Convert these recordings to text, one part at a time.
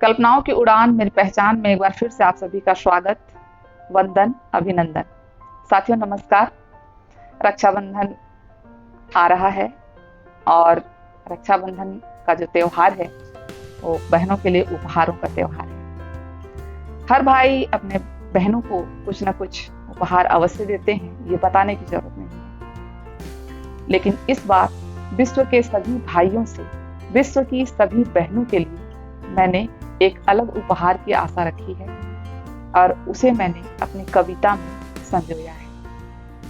कल्पनाओं की उड़ान मेरी पहचान में एक बार फिर से आप सभी का स्वागत, वंदन, अभिनंदन। साथियों नमस्कार। रक्षाबंधन आ रहा है और रक्षाबंधन का जो त्योहार है वो बहनों के लिए उपहारों का त्योहार है। हर भाई अपने बहनों को कुछ न कुछ उपहार अवश्य देते हैं, ये बताने की जरूरत नहीं है। लेकिन इस बार विश्व के सभी भाइयों से, विश्व की सभी बहनों के लिए मैंने एक अलग उपहार की आशा रखी है और उसे मैंने अपनी कविता में संजोया है।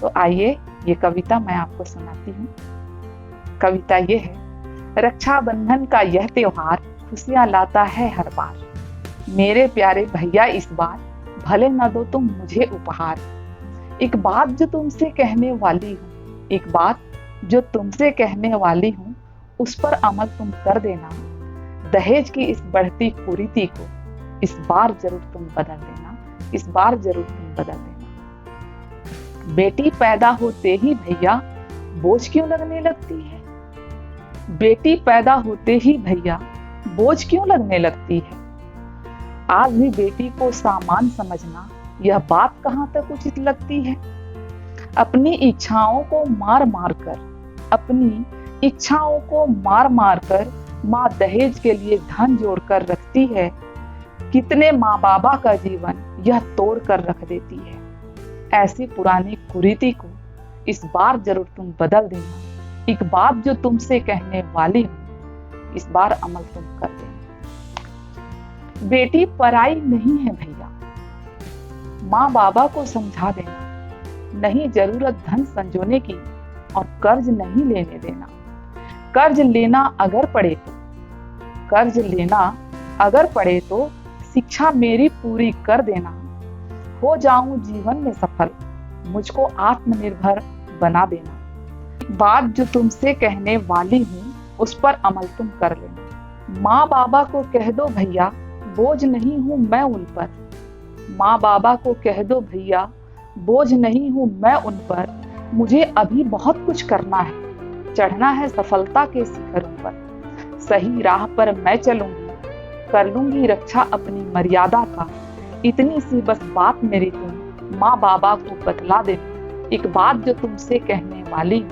तो आइए ये कविता मैं आपको सुनाती हूँ। कविता ये है, रक्षाबंधन का यह त्योहार खुशियां लाता है हर बार। मेरे प्यारे भैया इस बार भले न दो तुम मुझे उपहार। एक बात जो तुमसे कहने वाली हूँ, एक बात जो तुमसे कहने वाली हूँ, उस पर अमल तुम कर देना। दहेज की इस बढ़ती कुरीति को इस बार जरूर तुम बदल देना, इस बार जरूर तुम बदल देना। बेटी पैदा होते ही भैया बोझ क्यों लगने लगती है? बेटी पैदा होते ही भैया बोझ क्यों लगने लगती है? आज भी बेटी को सामान समझना यह बात कहाँ तक उचित लगती है? अपनी इच्छाओं को मार मार कर, अपनी इच्छाओं को मार मार कर माँ दहेज के लिए धन जोड़ कर रखती है। कितने माँ बाबा का जीवन यह तोड़ कर रख देती है। ऐसी पुरानी कुरीति को इस बार जरूर तुम बदल देना। एक बात जो तुमसे कहने वाली हूँ, इस बार अमल तुम कर देना। बेटी पराई नहीं है भैया, माँ बाबा को समझा देना। नहीं जरूरत धन संजोने की और कर्ज नहीं लेने देना। कर्ज लेना अगर पड़े तो, कर्ज लेना अगर पड़े तो शिक्षा मेरी पूरी कर देना। हो जाऊं जीवन में सफल, मुझको आत्मनिर्भर बना देना। बात जो तुमसे कहने वाली हूँ, उस पर अमल तुम कर लेना। माँ बाबा को कह दो भैया बोझ नहीं हूँ मैं उन पर। माँ बाबा को कह दो भैया बोझ नहीं हूँ मैं उन पर। मुझे अभी बहुत कुछ करना है, चढ़ना है सफलता के शिखरों पर। सही राह पर मैं चलूंगी, कर लूंगी रक्षा अपनी मर्यादा का। इतनी सी बस बात मेरी तुम माँ बाबा को बतला देना। एक बात जो तुमसे कहने वाली हूँ,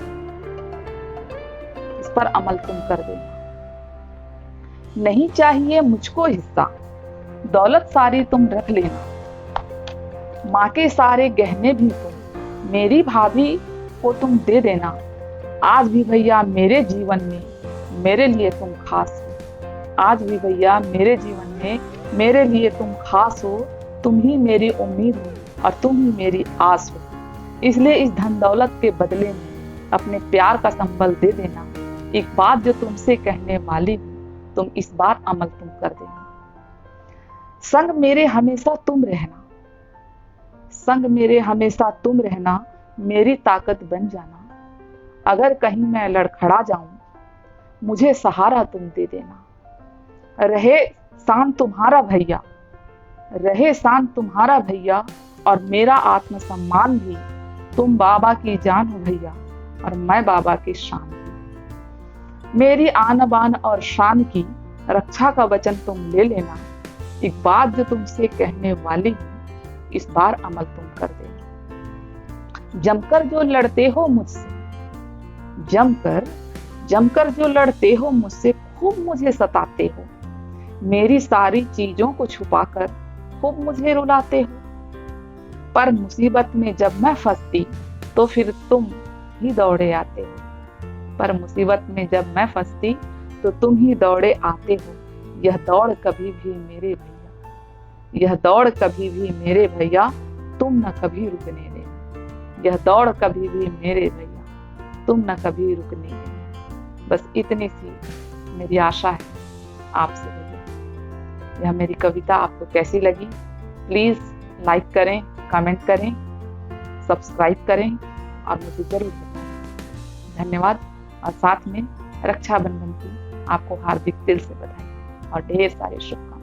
इस पर अमल तुम कर देना। नहीं चाहिए मुझको हिस्सा, दौलत सारी तुम रख लेना। माँ के सारे गहने भी तुम मेरी भाभी को तुम दे देना। आज भी भैया मेरे जीवन में मेरे लिए तुम खास हो। आज भी भैया मेरे जीवन में मेरे लिए तुम खास हो। तुम ही मेरी उम्मीद हो और तुम ही मेरी आस हो। इसलिए इस धन दौलत के बदले में अपने प्यार का संबल दे देना। एक बात जो तुमसे कहने वाली हूँ, तुम इस बार अमल तुम कर देना। संग मेरे हमेशा तुम रहना, संग मेरे हमेशा तुम रहना। मेरी ताकत बन जाना। अगर कहीं मैं लड़खड़ा जाऊं, मुझे सहारा तुम दे देना। रहे शान तुम्हारा भैया, रहे शान तुम्हारा भैया, और मेरा आत्मसम्मान भी। तुम बाबा की जान हो भैया और मैं बाबा की शान भी। मेरी आन बान और शान की रक्षा का वचन तुम ले लेना। एक बात जो तुमसे कहने वाली हूँ, इस बार अमल तुम कर देना। जमकर जो लड़ते हो मुझसे, जमकर जो लड़ते हो मुझसे, खूब मुझे सताते हो। मेरी सारी चीजों को छुपाकर खूब मुझे रुलाते हो। पर मुसीबत में जब मैं फंसती तो फिर तुम ही दौड़े आते हो। पर मुसीबत में जब मैं फंसती तो तुम ही दौड़े आते हो। यह दौड़ कभी भी मेरे भैया, यह दौड़ कभी भी मेरे भैया, तुम न कभी रुकने देना। यह दौड़ कभी भी मेरे भैया, तुम न कभी रुकने देना। बस इतनी सी मेरी आशा है आपसे। यह मेरी कविता आपको कैसी लगी? प्लीज लाइक करें, कमेंट करें, सब्सक्राइब करें और मुझे जरूर बताएं। धन्यवाद। और साथ में रक्षाबंधन की आपको हार्दिक दिल से बधाई और ढेर सारे शुभकामनाएं।